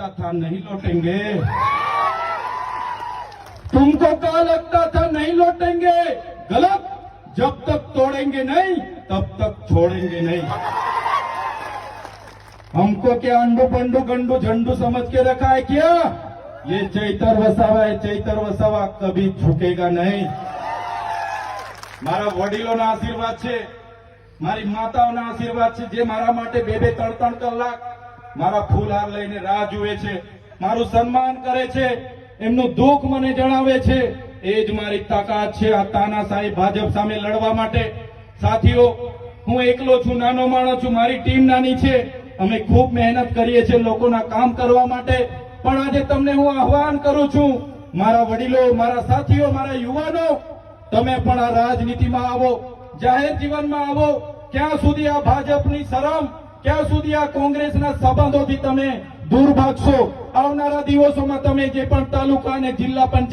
था नहीं लौटेंगे। तुमको क्या लगता था नहीं लौटेंगे? गलत। जब तक तोड़ेंगे नहीं तब तक छोड़ेंगे नहीं। हमको क्या अंडू पंडू गंडू झंडू समझ के रखा है क्या? ये चैतर वसावा है, चैतर वसावा कभी झुकेगा नहीं। મારા વડીલોના આશીર્વાદ છે, મારી માતાઓના આશીર્વાદ છે, જે મારા માટે 2-3 કલાક મારા ફૂલહાર લઈને રાહ જુએ છે, મારું સન્માન કરે છે, એમનું દુઃખ મને જણાવે છે, એ જ મારી તાકાત છે આ તાનાશાહી ભાજપ સામે લડવા માટે। સાથીઓ, હું એકલો છું, નાનો માણસ છું, મારી ટીમ નાની છે, અમે ખૂબ મહેનત કરીએ છીએ લોકોના કામ કરવા માટે। પણ આજે તમને હું આહવાન કરું છું, મારા વડીલો, મારા સાથીઓ, મારા યુવાનો, તમે પણ આ રાજનીતિમાં આવો, જાહેર જીવનમાં આવો। ક્યાં સુધી આ ભાજપની શરમ, ક્યાં સુધી આ કોંગ્રેસના સંબંધોથી તમે દૂર ભાગશો? આવનારા દિવસોમાં તમે જે પણ તાલુકા અને જિલ્લા પંચાયત